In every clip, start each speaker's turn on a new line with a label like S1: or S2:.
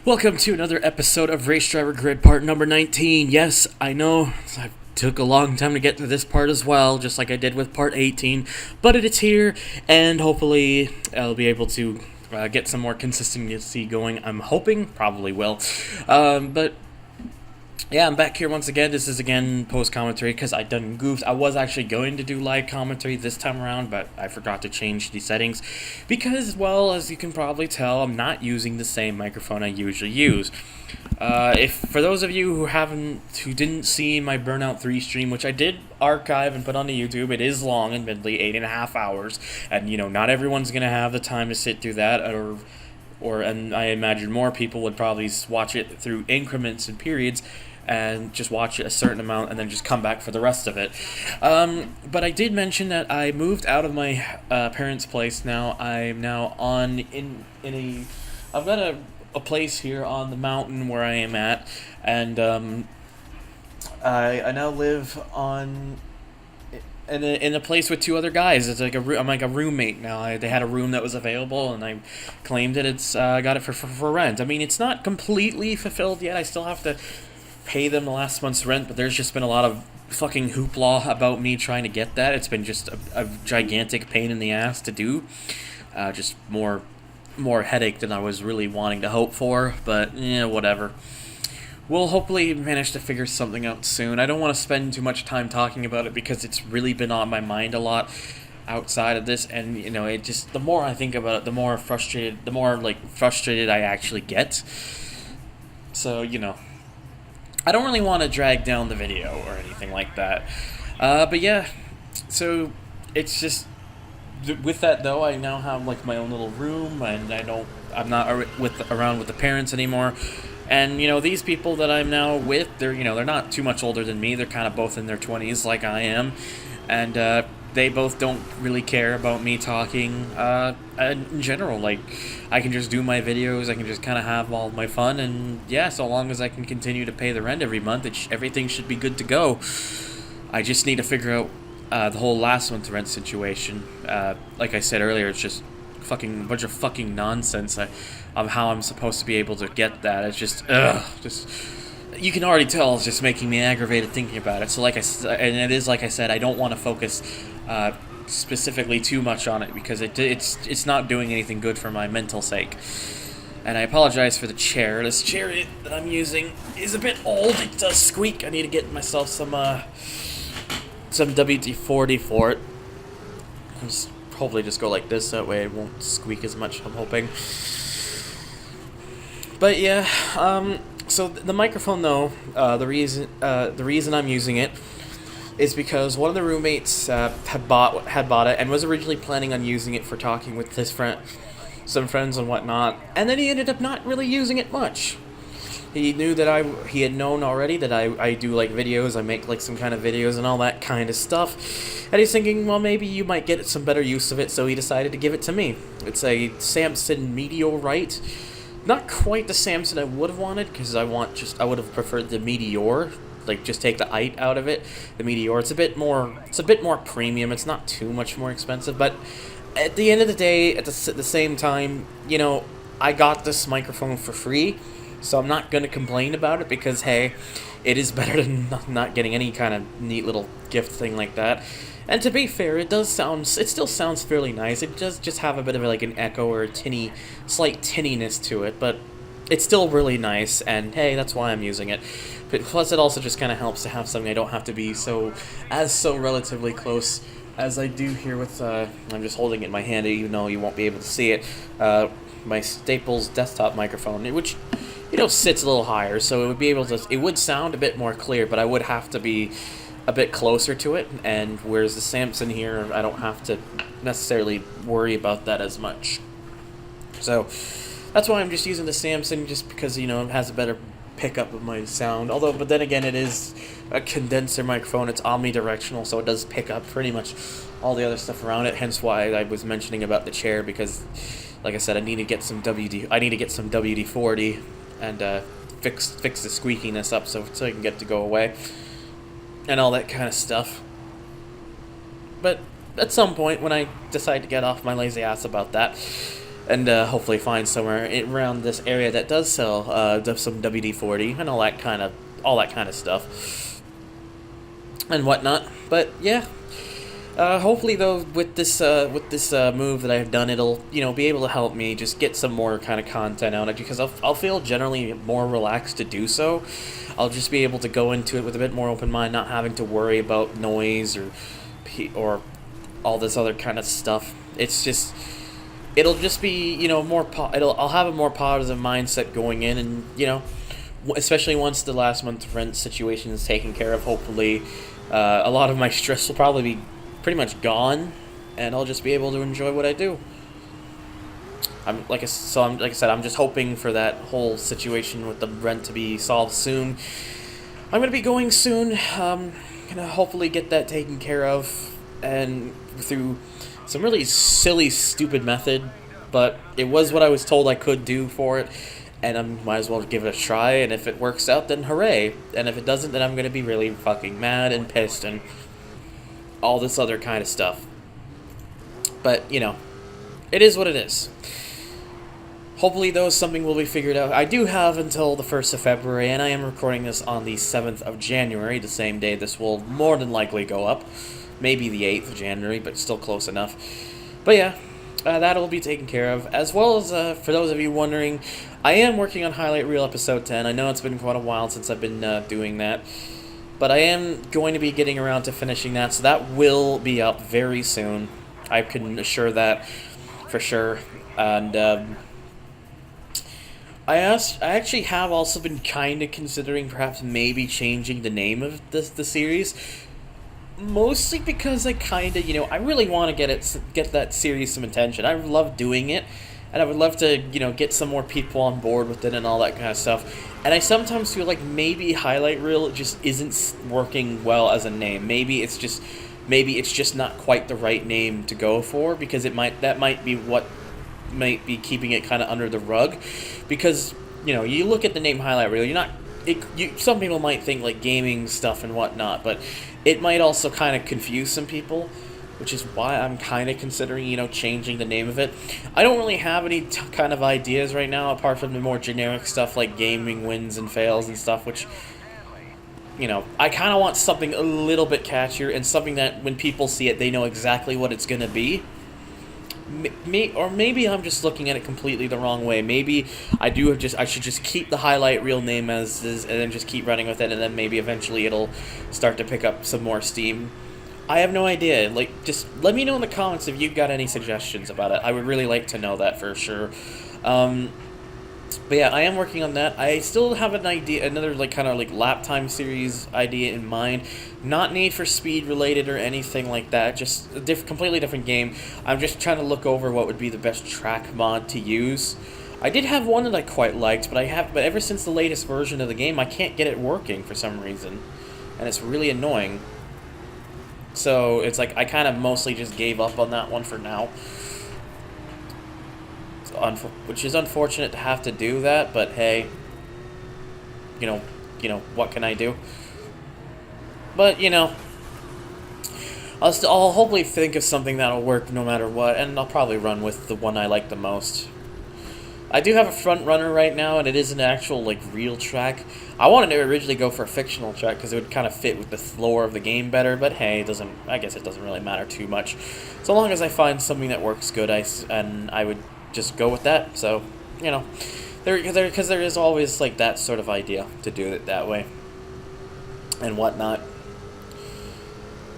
S1: Welcome to another episode of Race Driver Grid part number 19. Yes, I know I took a long time to get to this part as well, just like I did with part 18, but it is here, and hopefully I'll be able to get some more consistency going. I'm hoping, probably will, but yeah, I'm back here once again. This is again post-commentary because I done goofs. I was actually going to do live commentary this time around, but I forgot to change the settings because, well, as you can probably tell, I'm not using the same microphone I usually use. If for those of you who didn't see my Burnout 3 stream, which I did archive and put onto YouTube, it is long, admittedly, 8.5 hours, and not everyone's gonna have the time to sit through that, and I imagine more people would probably watch it through increments and periods and just watch it a certain amount and then just come back for the rest of it. But I did mention that I moved out of my parents' place now. I'm now I've got a place here on the mountain where I am at, and I now live in a place with two other guys. It's like I'm like a roommate now. They had a room that was available, and I claimed it. It's got it for rent. I mean, it's not completely fulfilled yet. I still have to pay them the last month's rent, but there's just been a lot of fucking hoopla about me trying to get that. It's been just a gigantic pain in the ass to do. Just more headache than I was really wanting to hope for, but whatever. We'll hopefully manage to figure something out soon. I don't want to spend too much time talking about it because it's really been on my mind a lot outside of this, and it just, the more I think about it, the more frustrated I actually get. So I don't really want to drag down the video or anything like that. But yeah, so it's just, with that though, I now have like my own little room, and I'm not around with the parents anymore. And these people that I'm now with, they're not too much older than me. They're kind of both in their 20s like I am, and they both don't really care about me talking in general. Like, I can just do my videos, I can just kind of have all my fun, and yeah, so long as I can continue to pay the rent every month, everything should be good to go. I just need to figure out the whole last month's rent situation. Like I said earlier, it's just a bunch of fucking nonsense of how I'm supposed to be able to get that. It's just you can already tell it's just making me aggravated thinking about it. So like I said, I don't want to focus specifically too much on it because it's not doing anything good for my mental sake. And I apologize for the chair. This chair that I'm using is a bit old. It does squeak. I need to get myself some WD-40 for it. Hopefully just go like this, that way it won't squeak as much, I'm hoping. But yeah, so the microphone though, the reason I'm using it is because one of the roommates had bought it and was originally planning on using it for talking with some friends and whatnot, and then he ended up not really using it much. He knew that he had known already that I do like videos, I make like some kind of videos and all that kind of stuff, and he's thinking, well, maybe you might get some better use of it, so he decided to give it to me. It's a Samson Meteorite. Not quite the Samson I would have wanted, because I would have preferred the Meteor, like just take the "ite" out of it. The Meteor, it's a bit more premium. It's not too much more expensive, but at the end of the day, at the same time, I got this microphone for free, so I'm not gonna complain about it because hey, it is better than not getting any kind of neat little gift thing like that. And to be fair, it still sounds fairly nice. It does just have a bit of like an echo or a slight tinniness to it, but it's still really nice, and hey, that's why I'm using it. But plus, it also just kind of helps to have something I don't have to be so relatively close as I do here with, I'm just holding it in my hand, even though you won't be able to see it, my Staples desktop microphone, which, sits a little higher, so it would sound a bit more clear, but I would have to be a bit closer to it, and whereas the Samson here, I don't have to necessarily worry about that as much. So that's why I'm just using the Samson, just because it has a better pickup of my sound. But then again, it is a condenser microphone. It's omnidirectional, so it does pick up pretty much all the other stuff around it. Hence why I was mentioning about the chair, because like I said, I need to get some WD-40 and fix the squeakiness up so I can get to go away and all that kind of stuff. But at some point, when I decide to get off my lazy ass about that, and hopefully find somewhere around this area that does sell some WD-40 and all that kind of stuff and whatnot. But yeah, hopefully though with this move that I've done, it'll be able to help me just get some more kind of content out, because I'll feel generally more relaxed to do so. I'll just be able to go into it with a bit more open mind, not having to worry about noise or all this other kind of stuff. It'll just be I'll have a more positive mindset going in, and especially once the last month's rent situation is taken care of. Hopefully, a lot of my stress will probably be pretty much gone, and I'll just be able to enjoy what I do. Like I said, I'm just hoping for that whole situation with the rent to be solved soon. I'm gonna be going soon. Gonna hopefully get that taken care of, and through some really silly, stupid method, but it was what I was told I could do for it, and I might as well give it a try. And if it works out, then hooray! And if it doesn't, then I'm gonna be really fucking mad and pissed and all this other kind of stuff. But it is what it is. Hopefully, though, something will be figured out. I do have until the 1st of February, and I am recording this on the 7th of January, the same day this will more than likely go up. Maybe the 8th of January, but still close enough. But yeah, that'll be taken care of. As well as, for those of you wondering, I am working on Highlight Reel Episode 10. I know it's been quite a while since I've been doing that, but I am going to be getting around to finishing that, so that will be up very soon. I can assure that for sure. And I actually have also been kind of considering perhaps maybe changing the name of the series, mostly because I kind of I really want to get that series some attention. I love doing it, and I would love to get some more people on board with it and all that kind of stuff. And I sometimes feel like maybe Highlight Reel just isn't working well as a name. Maybe it's just not quite the right name to go for, because that might be what might be keeping it kind of under the rug. Because you look at the name Highlight Reel, some people might think like gaming stuff and whatnot, but it might also kind of confuse some people, which is why I'm kind of considering changing the name of it. I don't really have any kind of ideas right now, apart from the more generic stuff like gaming wins and fails and stuff, which I kind of want something a little bit catchier, and something that when people see it, they know exactly what it's going to be. Or maybe I'm just looking at it completely the wrong way. Maybe I should just keep the Highlight Reel name as is, and then just keep running with it, and then maybe eventually it'll start to pick up some more steam. I have no idea. Just let me know in the comments if you've got any suggestions about it. I would really like to know that for sure. But yeah, I am working on that. I still have an idea, another kind of lap time series idea in mind. Not Need for Speed related or anything like that. Just a completely different game. I'm just trying to look over what would be the best track mod to use. I did have one that I quite liked, but ever since the latest version of the game, I can't get it working for some reason, and it's really annoying. So it's I kind of mostly just gave up on that one for now. Which is unfortunate to have to do that, but hey, what can I do? But I'll hopefully think of something that'll work no matter what, and I'll probably run with the one I like the most. I do have a front runner right now, and it is an actual real track. I wanted to originally go for a fictional track because it would kind of fit with the lore of the game better, but hey, I guess it doesn't really matter too much. So long as I find something that works good, I would just go with that. So because there is always that sort of idea to do it that way and whatnot.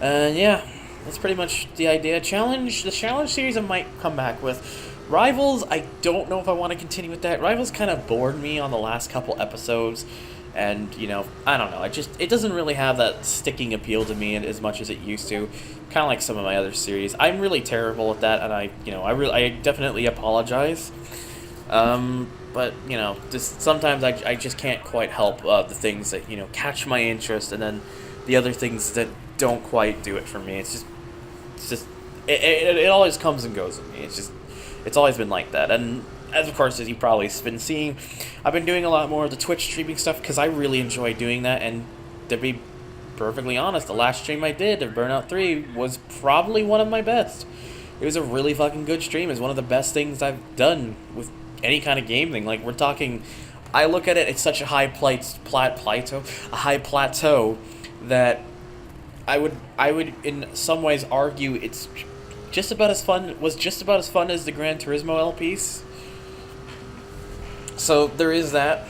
S1: And yeah, that's pretty much the idea. The challenge series I might come back with. Rivals, I don't know if I want to continue with that. Rivals kind of bored me on the last couple episodes, and I don't know. It doesn't really have that sticking appeal to me as much as it used to. Kind of like some of my other series. I'm really terrible at that, and I definitely apologize. But just sometimes I just can't quite help the things that catch my interest, and then the other things that don't quite do it for me. It always comes and goes with me. It's always been like that. And as you've probably been seeing, I've been doing a lot more of the Twitch streaming stuff because I really enjoy doing that. And to be perfectly honest, the last stream I did of Burnout 3 was probably one of my best. it was a really fucking good stream. It's one of the best things I've done with any kind of game thing. Like, we're talking, I look at it, it's such a high plateau that I would in some ways argue it's just about as fun as the Gran Turismo LPs. So there is that.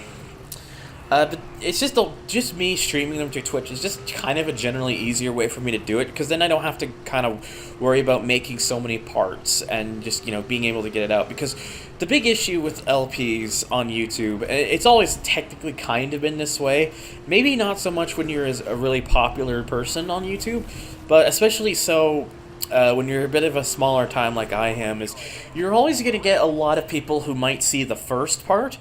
S1: But it's just me streaming them to Twitch. It's just kind of a generally easier way for me to do it, because then I don't have to kind of worry about making so many parts and just, being able to get it out. Because the big issue with LPs on YouTube, it's always technically kind of been this way. Maybe not so much when you're a really popular person on YouTube, but especially so when you're a bit of a smaller time like I am, is you're always going to get a lot of people who might see the first part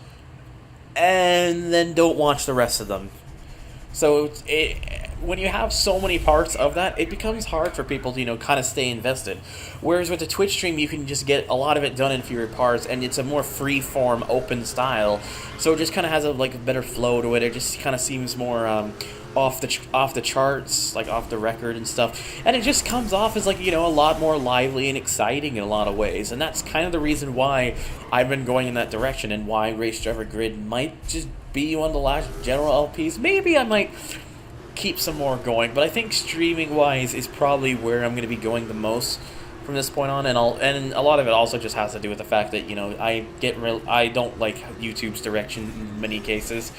S1: and then don't watch the rest of them. So when you have so many parts of that, it becomes hard for people to, kind of stay invested. Whereas with the Twitch stream, you can just get a lot of it done in fewer parts, and it's a more free-form, open style. So it just kind of has a better flow to it. It just kind of seems more off the charts, like off the record and stuff. And it just comes off as a lot more lively and exciting in a lot of ways. And that's kind of the reason why I've been going in that direction, and why Race Driver GRiD might just be one of the last general LPs. Maybe I might keep some more going, but I think streaming wise is probably where I'm going to be going the most from this point on. And a lot of it also just has to do with the fact that I don't like YouTube's direction in many cases.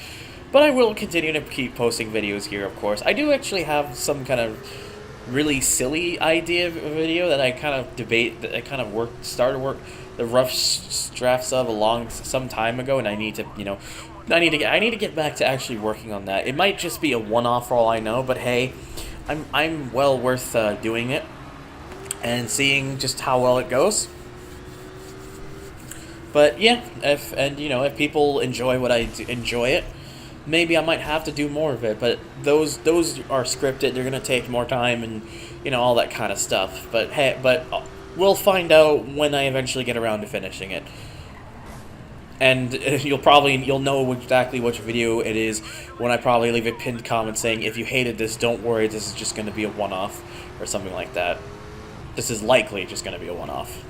S1: But I will continue to keep posting videos here, of course. I do actually have some kind of really silly idea of a video that I kind of started work the rough drafts of some time ago, and I need to get back to actually working on that. It might just be a one-off for all I know, but hey, I'm well worth doing it and seeing just how well it goes. But yeah, if people enjoy what I enjoy it, maybe I might have to do more of it, but those are scripted. They're gonna take more time and all that kind of stuff. But hey, we'll find out when I eventually get around to finishing it. And you'll know exactly which video it is when I probably leave a pinned comment saying, if you hated this, don't worry, this is just going to be a one-off, or something like that. This is likely just going to be a one-off.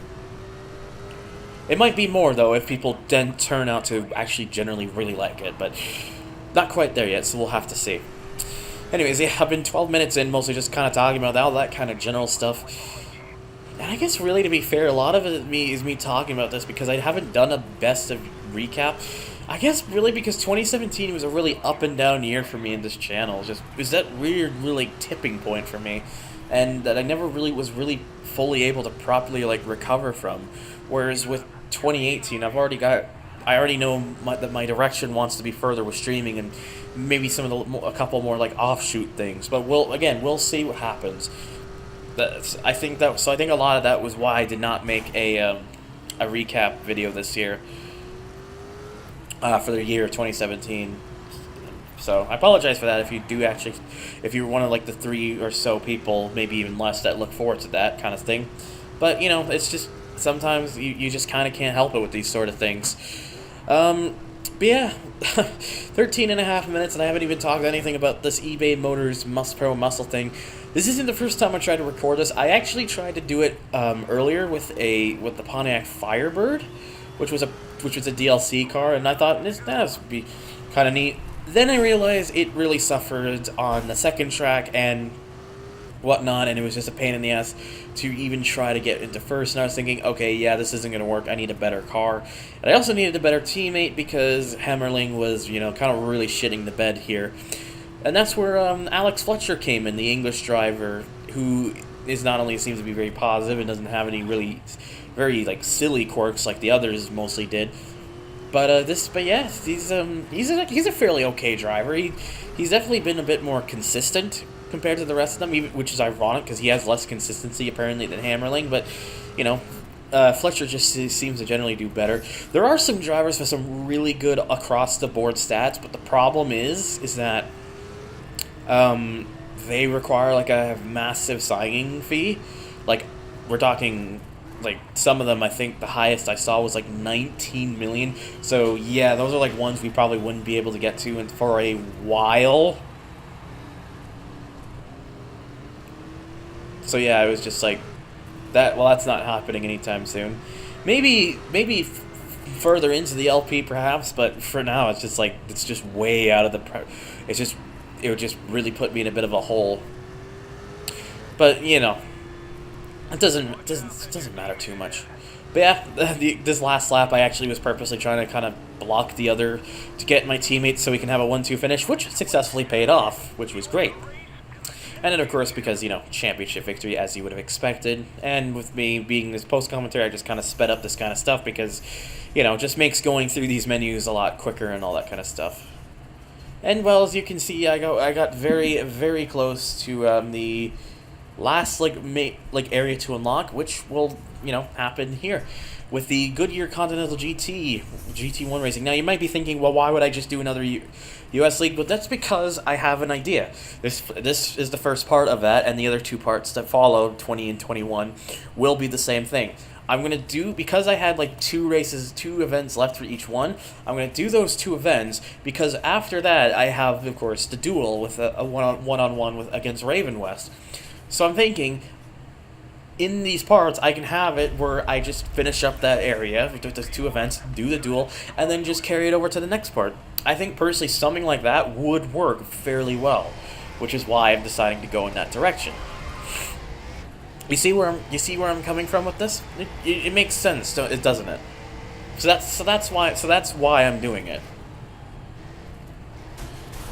S1: It might be more, though, if people then turn out to actually generally really like it, but not quite there yet, so we'll have to see. Anyways, yeah, I've been 12 minutes in, mostly just kind of talking about all that kind of general stuff. And I guess, really, to be fair, a lot of it is me talking about this because I haven't done a best of recap. I guess, really, because 2017 was a really up and down year for me in this channel. It was that weird, really tipping point for me, and that I never really was fully able to properly, recover from. Whereas with 2018, I already know that my direction wants to be further with streaming and maybe a couple more offshoot things. But we'll see what happens. I think a lot of that was why I did not make a recap video this year for the year 2017. So I apologize for that if you're one of the 3 or so people, maybe even less, that look forward to that kind of thing. But it's just sometimes you just kind of can't help it with these sort of things. But yeah, 13 and a half minutes, and I haven't even talked anything about this eBay Motors Pro Muscle thing. This isn't the first time I tried to record this. I actually tried to do it earlier with the Pontiac Firebird, which was a DLC car, and I thought this would be kind of neat. Then I realized it really suffered on the second track and whatnot, and it was just a pain in the ass to even try to get into first. And I was thinking, okay, yeah, this isn't going to work. I need a better car. And I also needed a better teammate because Hemmerling was, kind of really shitting the bed here. And that's where Alex Fletcher came in, the English driver, who not only seems to be very positive and doesn't have any really very silly quirks like the others mostly did. But yeah, he's a fairly okay driver. He's definitely been a bit more consistent compared to the rest of them, which is ironic because he has less consistency apparently than Hammerling. But Fletcher just seems to generally do better. There are some drivers with some really good across the board stats, but the problem is that they require a massive signing fee. We're talking some of them, I think the highest I saw was 19 million. So yeah, those are ones we probably wouldn't be able to get to for a while. So yeah, it was just that's not happening anytime soon. Maybe further into the LP perhaps, but for now it's just like it's just way out of the. It would just really put me in a bit of a hole. But you know, it doesn't matter too much. But yeah, this last lap I actually was purposely trying to kind of block the other to get my teammates so we can have a 1-2 finish, which successfully paid off, which was great. And then, of course, because, you know, championship victory, as you would have expected. And with me being this post-commentary, I just kind of sped up this kind of stuff because, you know, it just makes going through these menus a lot quicker and all that kind of stuff. And, well, as you can see, I got very, very close to the last, area to unlock, which will, you know, happen here with the Goodyear Continental GT1 Racing. Now, you might be thinking, well, why would I just do another U.S. League? But that's because I have an idea. This is the first part of that, and the other two parts that follow, 20 and 21, will be the same thing. I'm going to do, because I had like two events left for each one, I'm going to do those two events, because after that, I have, of course, the duel with a one-on-one against Raven West. So I'm thinking, in these parts, I can have it where I just finish up that area with those two events, do the duel, and then just carry it over to the next part. I think, personally, something like that would work fairly well, which is why I'm deciding to go in that direction. You see where I'm coming from with this? It makes sense, doesn't it? So that's why I'm doing it.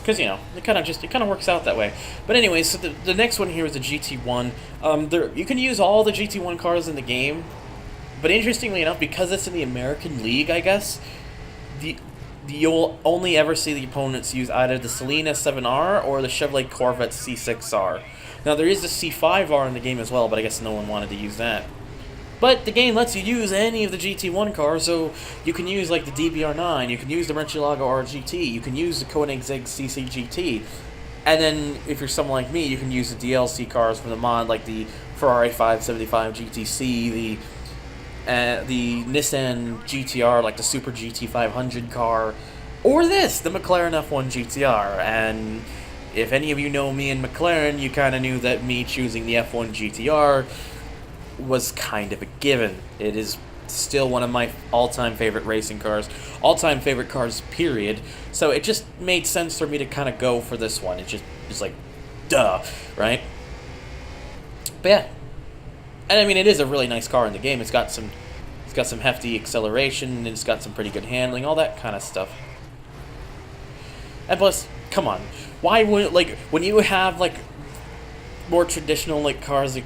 S1: Because, you know, it kind of works out that way. But anyways, so the next one here is the GT1. You can use all the GT1 cars in the game, but interestingly enough, because it's in the American League, I guess, you'll only ever see the opponents use either the Selena 7R or the Chevrolet Corvette C6R. Now, there is the C5R in the game as well, but I guess no one wanted to use that. But the game lets you use any of the GT1 cars, so you can use like the DBR9, you can use the Murcielago RGT, you can use the Koenigsegg CCGT, and then if you're someone like me, you can use the DLC cars from the mod, like the Ferrari 575 GTC, the Nissan GTR, like the Super GT 500 car, or the McLaren F1 GTR. And if any of you know me and McLaren, you kind of knew that me choosing the F1 GTR was kind of a given. It is still one of my all-time favorite racing cars, all-time favorite cars, period. So it just made sense for me to kind of go for this one. It's like, duh, right? But yeah, and I mean, it is a really nice car in the game. It's got some hefty acceleration, and it's got some pretty good handling, all that kind of stuff. And plus, come on, why wouldn't, like, when you have like more traditional like cars, like,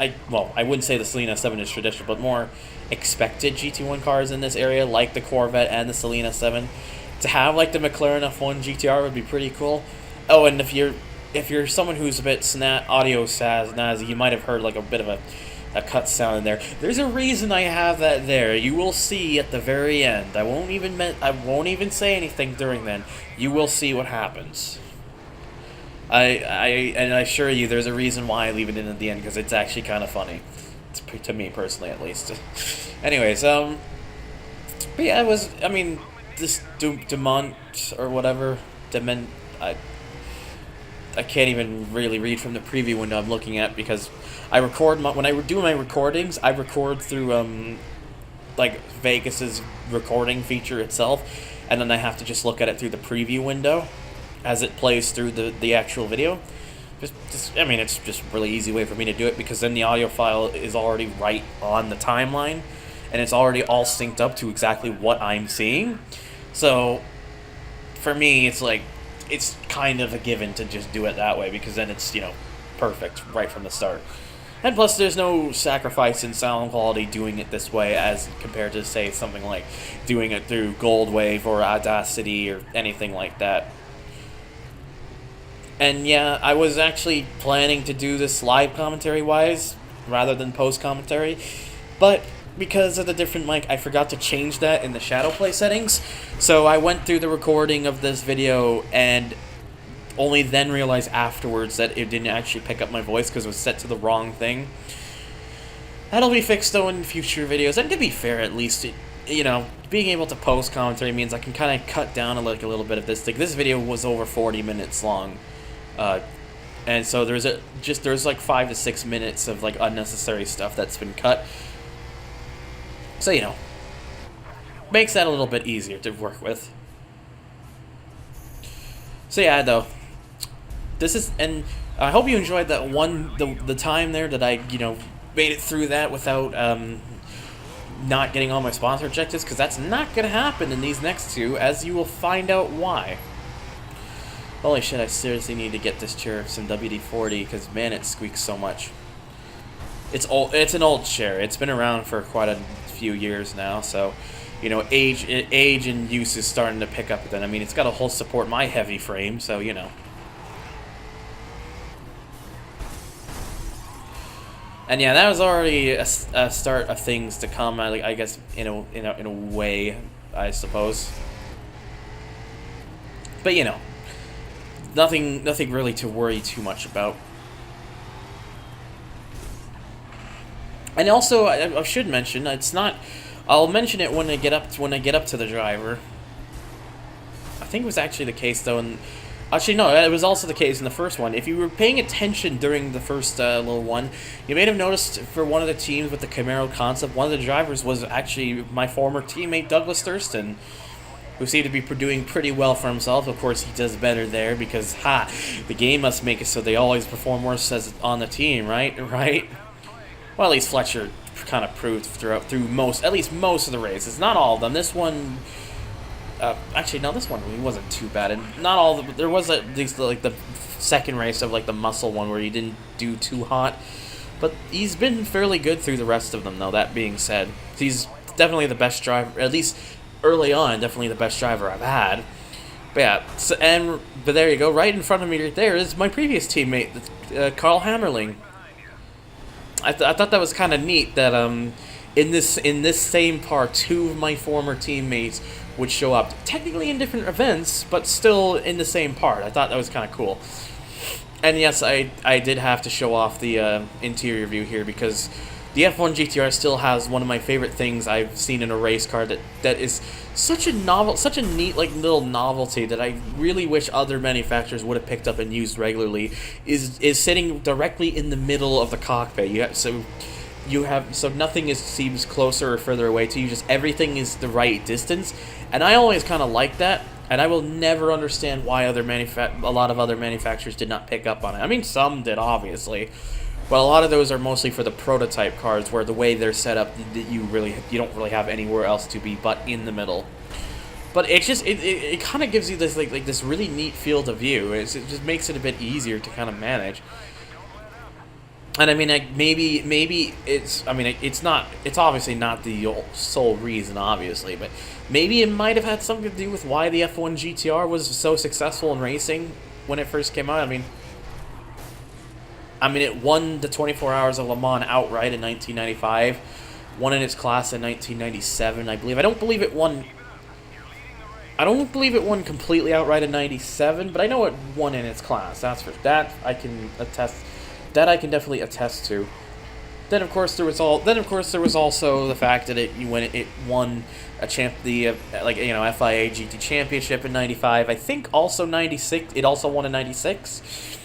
S1: I wouldn't say the Selena 7 is traditional, but more expected GT1 cars in this area, like the Corvette and the Selena 7, to have like the McLaren F1 GTR would be pretty cool. Oh, and if you're someone who's a bit audio snazzy, you might have heard like a bit of a cut sound in there. There's a reason I have that there. You will see at the very end. I won't even say anything during then. You will see what happens. I assure you, there's a reason why I leave it in at the end, because it's actually kind of funny, to me personally at least. Anyways, but yeah, this Demont or whatever, I can't even really read from the preview window I'm looking at, because I record when I do my recordings, I record through like Vegas's recording feature itself, and then I have to just look at it through the preview window as it plays through the actual video. I mean, it's just a really easy way for me to do it, because then the audio file is already right on the timeline, and it's already all synced up to exactly what I'm seeing. So, for me, it's like, it's kind of a given to just do it that way, because then it's, you know, perfect right from the start. And plus, there's no sacrifice in sound quality doing it this way as compared to, say, something like doing it through Goldwave or Audacity or anything like that. And yeah, I was actually planning to do this live commentary-wise rather than post-commentary, but because of the different mic, I forgot to change that in the shadow play settings. So I went through the recording of this video and only then realized afterwards that it didn't actually pick up my voice because it was set to the wrong thing. That'll be fixed though in future videos. And to be fair, at least, you know, being able to post commentary means I can kind of cut down a little bit of this. Like, this video was over 40 minutes long. And so there's like 5 to 6 minutes of like unnecessary stuff that's been cut. So makes that a little bit easier to work with. So yeah, though, and I hope you enjoyed that the time there that I made it through that without not getting all my sponsor objectives, because that's not gonna happen in these next two, as you will find out why. Holy shit, I seriously need to get this chair some WD-40, because man, it squeaks so much. It's an old chair. It's been around for quite a few years now, so age and use is starting to pick up. Then I mean, it's got a whole support my heavy frame, so And yeah, that was already a start of things to come. I guess in a way, I suppose. But nothing really to worry too much about. And also, I should mention, it's not. I'll mention it when I get up to the driver. I think it was actually the case though, and actually no, it was also the case in the first one. If you were paying attention during the first little one, you may have noticed for one of the teams with the Camaro concept, one of the drivers was actually my former teammate Douglas Thurston, who seemed to be doing pretty well for himself. Of course, he does better there because the game must make it so they always perform worse as on the team, right? Right. Well, at least Fletcher kind of proved through at least most of the races. Not all of them. This one, actually, no, this one he wasn't too bad. And not all. There was at least like the second race of like the muscle one where he didn't do too hot. But he's been fairly good through the rest of them, though. That being said, he's definitely the best driver, at least early on. Definitely the best driver I've had. But yeah, but there you go. Right in front of me, right there is my previous teammate, Carl Hammerling. I thought that was kind of neat that in this same part, two of my former teammates would show up, technically in different events, but still in the same part. I thought that was kind of cool. And yes, I did have to show off the interior view here because the F1 GTR still has one of my favorite things I've seen in a race car that is such a neat like little novelty that I really wish other manufacturers would have picked up and used regularly. Is sitting directly in the middle of the cockpit. So nothing seems closer or further away to you. Just everything is the right distance, and I always kind of like that. And I will never understand why a lot of other manufacturers did not pick up on it. I mean, some did obviously. But a lot of those are mostly for the prototype cars, where the way they're set up, you don't really have anywhere else to be but in the middle. But it kind of gives you this like this really neat field of view. It just makes it a bit easier to kind of manage. And I mean, maybe it's obviously not the sole reason, obviously, but maybe it might have had something to do with why the F1 GTR was so successful in racing when it first came out. I mean, it won the 24 Hours of Le Mans outright in 1995, won in its class in 1997, I believe. I don't believe it won completely outright in 97, but I know it won in its class. That I can attest. That I can definitely attest to. Then of course there was also the fact that it won a FIA GT Championship in 95. I think also 96. It also won in 96,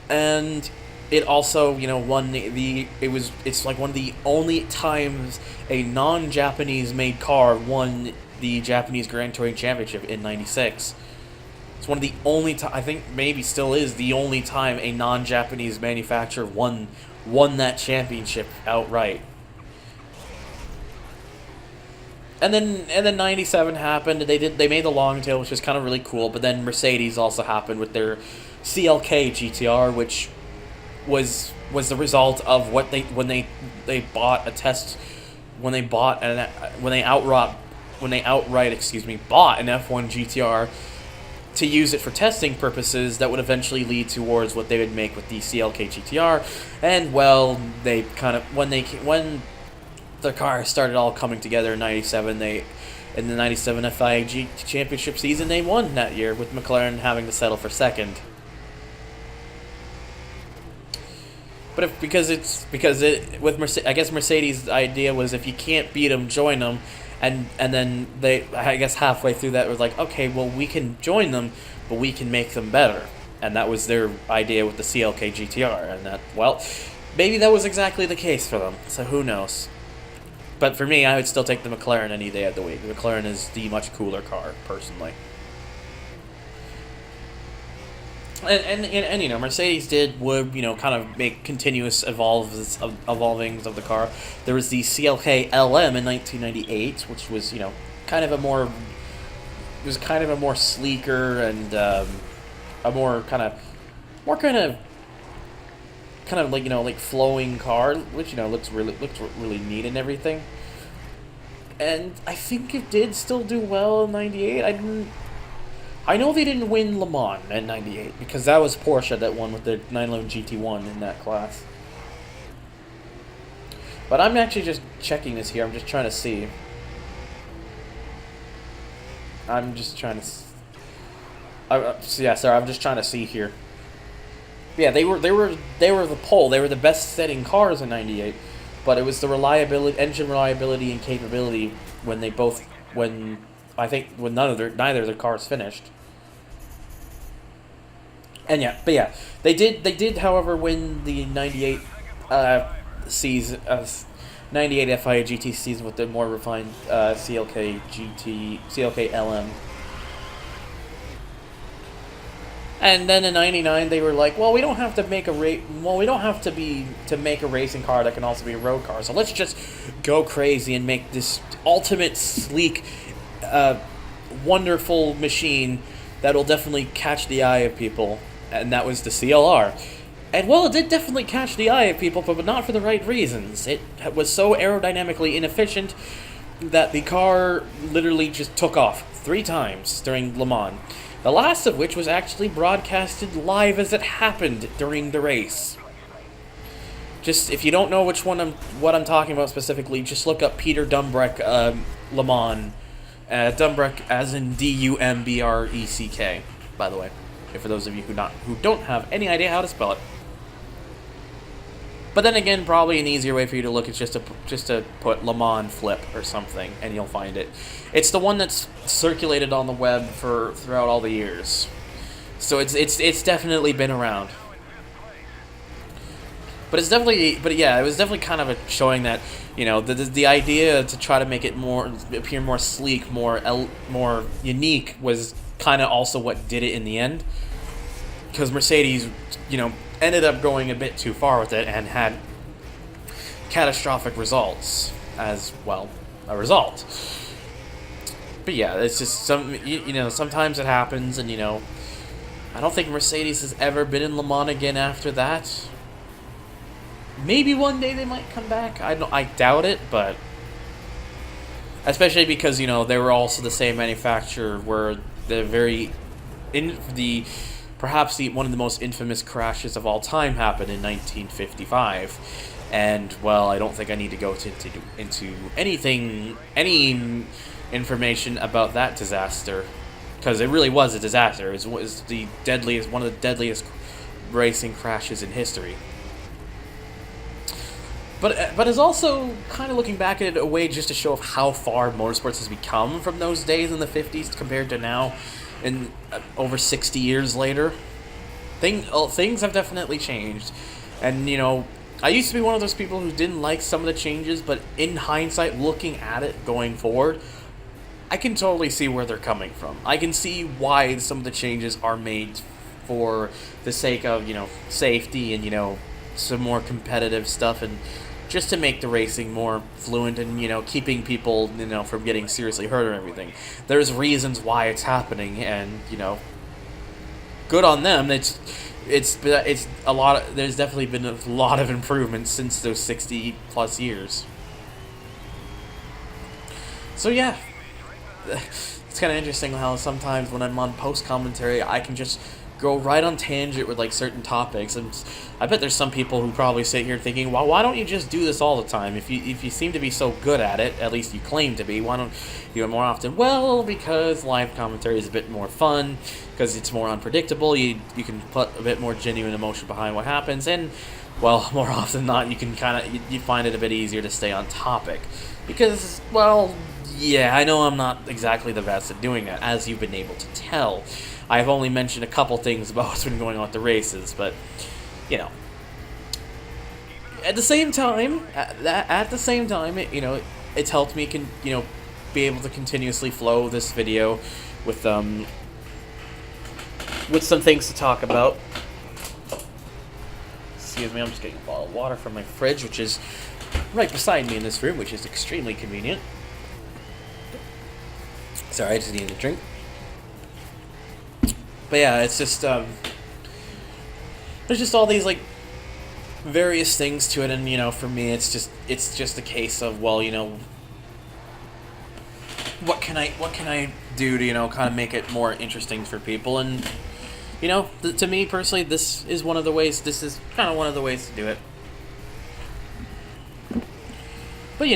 S1: and it also won it's like one of the only times a non-Japanese made car won the Japanese Grand Touring Championship in 96. It's one of the only I think maybe still is the only time a non-Japanese manufacturer won that championship outright. And then 97 happened. They made the long tail, which was kind of really cool. But then Mercedes also happened with their CLK GTR, which was the result of what when they outright bought an F1 GTR to use it for testing purposes that would eventually lead towards what they would make with the CLK GTR. And well, they kind of when the car started all coming together in 97, in the 97 FIA GT Championship season, they won that year, with McLaren having to settle for second. But I guess Mercedes' idea was if you can't beat them, join them. And then they, I guess halfway through that, was like, okay, well, we can join them, but we can make them better. and that was their idea with the CLK GTR, and that, well, maybe that was exactly the case for them, so who knows. But for me, I would still take the McLaren any day of the week. The McLaren is the much cooler car, personally. And you know, Mercedes would, you know, kind of make continuous evolvings of the car. There was the CLK LM in 1998, which was, you know, kind of a more sleeker and a more kind of like, you know, like flowing car, which, you know, looked really neat and everything. And I think it did still do well in '98. I know they didn't win Le Mans in '98 because that was Porsche that won with the 911 GT1 in that class. But I'm actually just checking this here. I'm just trying to see. I'm just trying to see here. Yeah, they were the pole. They were the best setting cars in '98, but it was the engine reliability and capability when neither of their cars finished. And they did, however, win the '98 season, '98 FIA GT season with the more refined CLK LM. And then in '99 they were like, well, we don't have to make a racing car that can also be a road car. So let's just go crazy and make this ultimate sleek, wonderful machine that'll definitely catch the eye of people. And that was the CLR. And well, it did definitely catch the eye of people, but not for the right reasons. It was so aerodynamically inefficient that the car literally just took off 3 times during Le Mans. The last of which was actually broadcasted live as it happened during the race. Just, if you don't know what I'm talking about specifically, just look up Peter Dumbrek Le Mans. Dumbrek as in Dumbrek, by the way. For those of you who don't have any idea how to spell it. But then again, probably an easier way for you to look is just to put Le Mans flip or something, and you'll find it. It's the one that's circulated on the web throughout all the years, so it's definitely been around. But it was definitely kind of showing that, you know, the idea to try to make it appear more sleek, more unique was kind of also what did it in the end, because Mercedes, you know, ended up going a bit too far with it and had catastrophic results as well a result. But yeah, it's just sometimes it happens, and, you know, I don't think Mercedes has ever been in Le Mans again after that. Maybe one day they might come back. I doubt it, but especially because, you know, they were also the same manufacturer where perhaps one of the most infamous crashes of all time happened in 1955. And, well, I don't think I need to go into any information about that disaster, because it really was a disaster. It was one of the deadliest racing crashes in history. But it's also kind of looking back at it a way just to show how far motorsports has become from those days in the 50s compared to now, and over 60 years later. Things have definitely changed. And, you know, I used to be one of those people who didn't like some of the changes, but in hindsight, looking at it going forward, I can totally see where they're coming from. I can see why some of the changes are made for the sake of, you know, safety and, you know, some more competitive stuff, and just to make the racing more fluent and, you know, keeping people, you know, from getting seriously hurt or everything. There's reasons why it's happening, and, you know, good on them. It's a lot. There's definitely been a lot of improvements since those 60 plus years. So yeah, it's kind of interesting how sometimes when I'm on post commentary, I can just go right on tangent with, like, certain topics, and I bet there's some people who probably sit here thinking, well, why don't you just do this all the time? If you seem to be so good at it, at least you claim to be, why don't you do it more often? Well, because live commentary is a bit more fun, because it's more unpredictable, you can put a bit more genuine emotion behind what happens, and, well, more often than not, you can you find it a bit easier to stay on topic, because, well, Yeah, I know I'm not exactly the best at doing that, as you've been able to tell. I've only mentioned a couple things about what's been going on with the races, but, you know, at the same time, it's helped me, be able to continuously flow this video with some things to talk about. Excuse me, I'm just getting a bottle of water from my fridge, which is right beside me in this room, which is extremely convenient. Sorry, I just needed a drink. But yeah, it's just, there's just all these, like, various things to it, and, for me, it's just a case of, well, what can I do to, kind of make it more interesting for people, and, to me, personally, this is kind of one of the ways to do it. But,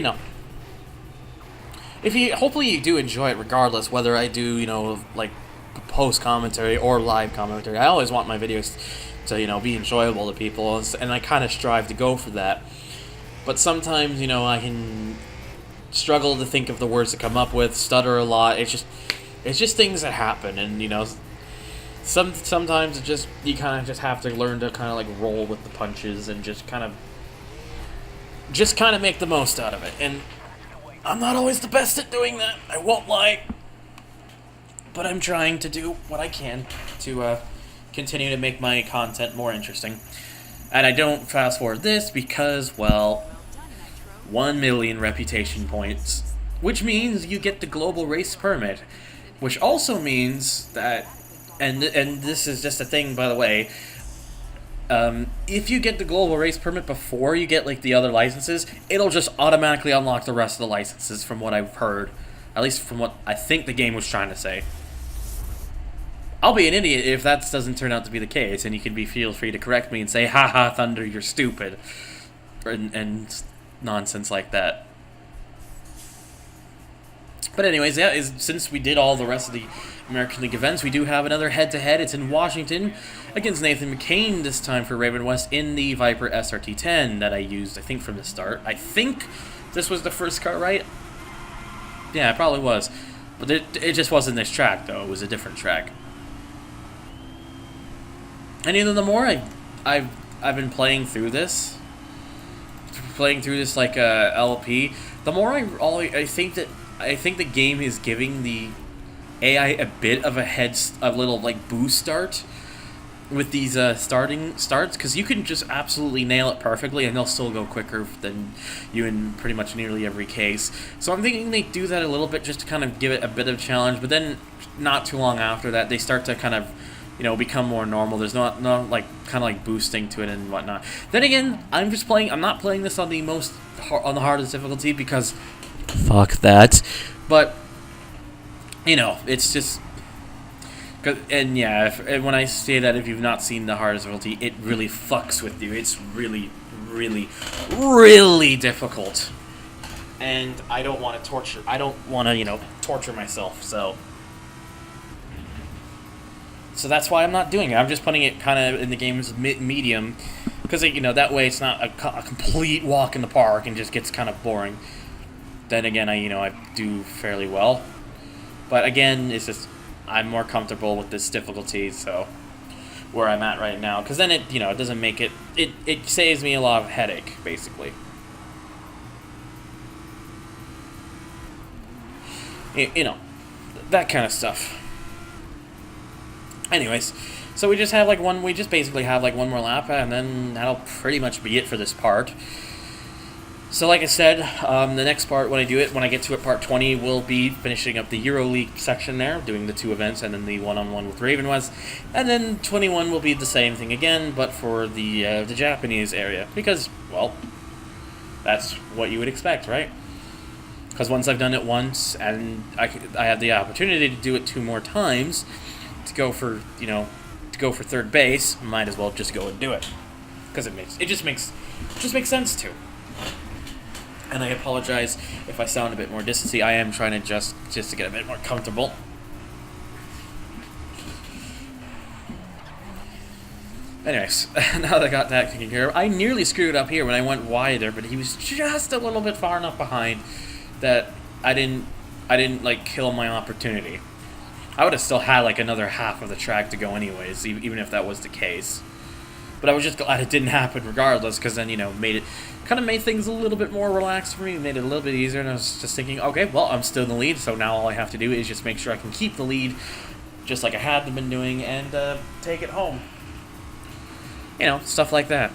S1: hopefully you do enjoy it regardless, whether I do, like, post commentary or live commentary. I always want my videos to, be enjoyable to people, and I kind of strive to go for that. But sometimes, I can struggle to think of the words to come up with, stutter a lot. It's just things that happen, and, sometimes you kind of just have to learn to kind of like roll with the punches and just kind of make the most out of it. And I'm not always the best at doing that, I won't lie. But I'm trying to do what I can to continue to make my content more interesting. And I don't fast forward this because, well, 1 million reputation points, which means you get the global race permit, which also means that, and this is just a thing, by the way, if you get the global race permit before you get, like, the other licenses, it'll just automatically unlock the rest of the licenses, from what I've heard. At least from what I think the game was trying to say. I'll be an idiot if that doesn't turn out to be the case, and you can feel free to correct me and say, haha, Thunder, you're stupid, and nonsense like that. But anyways, yeah, since we did all the rest of the American League events, we do have another head-to-head. It's in Washington against Nathan McCain, this time for Raven West, in the Viper SRT-10 that I used, I think, from the start. I think this was the first car, right? Yeah, it probably was. But it just wasn't this track, though. It was a different track. And the more I've been playing through this like LP, the more I think the game is giving the AI a bit of a little like boost start with these starts, because you can just absolutely nail it perfectly and they'll still go quicker than you in pretty much nearly every case. So I'm thinking they do that a little bit just to kind of give it a bit of a challenge, but then not too long after that they start to kind of become more normal. There's not like kind of like boosting to it and whatnot. Then again, I'm not playing this on the hardest difficulty because fuck that. But it's just, and yeah, and when I say that, if you've not seen the hardest difficulty, it really fucks with you. It's really, really, really difficult, and I don't want to torture. I don't want to torture myself. So that's why I'm not doing it. I'm just putting it kind of in the game's medium, because that way it's not a complete walk in the park and just gets kind of boring. Then again, I do fairly well, but again, it's just I'm more comfortable with this difficulty, so where I'm at right now, because then it it doesn't make it saves me a lot of headache, basically. That kind of stuff. Anyways, so we just basically have like one more lap, and then that'll pretty much be it for this part. So like I said, the next part, when I get to it, part 20, will be finishing up the EuroLeague section there, doing the 2 events, and then the one-on-one with Raven West, and then 21 will be the same thing again, but for the Japanese area, because, well, that's what you would expect, right? Because once I've done it once, and I have the opportunity to do it 2 more times, to go for third base, might as well just go and do it, because it just makes sense to. And I apologize if I sound a bit more distancy. I am trying to just to get a bit more comfortable. Anyways, now that I got that taken care of, I nearly screwed up here when I went wider, but he was just a little bit far enough behind that I didn't I didn't like kill my opportunity. I would have still had like another half of the track to go anyways, even if that was the case. But I was just glad it didn't happen regardless, because then, you know, kind of made things a little bit more relaxed for me, made it a little bit easier, and I was just thinking, okay, well, I'm still in the lead, so now all I have to do is just make sure I can keep the lead, just like I had been doing, and take it home. You know, stuff like that.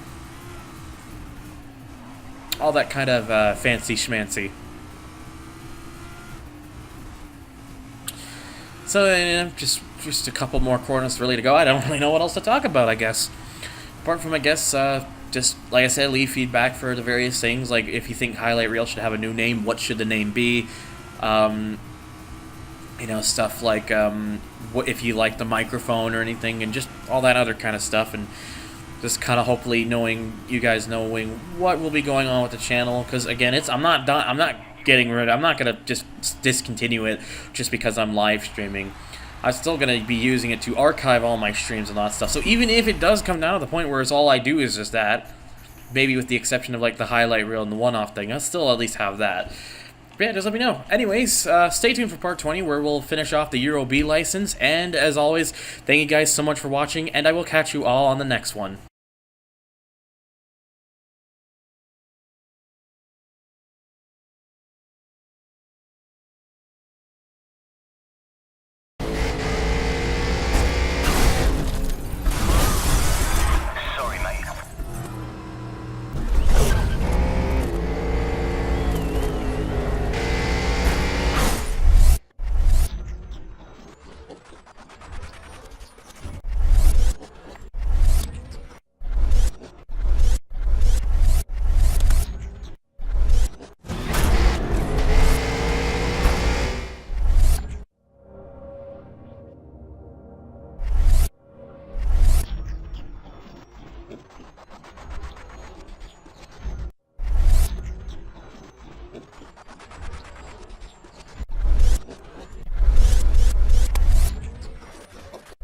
S1: All that kind of fancy schmancy. So, you know, just a couple more corners really to go. I don't really know what else to talk about, I guess. Apart from, I guess, just, like I said, leave feedback for the various things. Like, if you think Highlight Reel should have a new name, what should the name be? You know, stuff like, what if you like the microphone or anything, and just all that other kind of stuff. And just kind of hopefully you guys knowing what will be going on with the channel. Because, again, I'm not done. I'm not going to just discontinue it just because I'm live streaming. I'm still going to be using it to archive all my streams and all that stuff. So even if it does come down to the point where it's all I do is just that, maybe with the exception of like the highlight reel and the one-off thing, I'll still at least have that. But yeah, just let me know. Anyways, stay tuned for part 20 where we'll finish off the Euro B license. And as always, thank you guys so much for watching, and I will catch you all on the next one.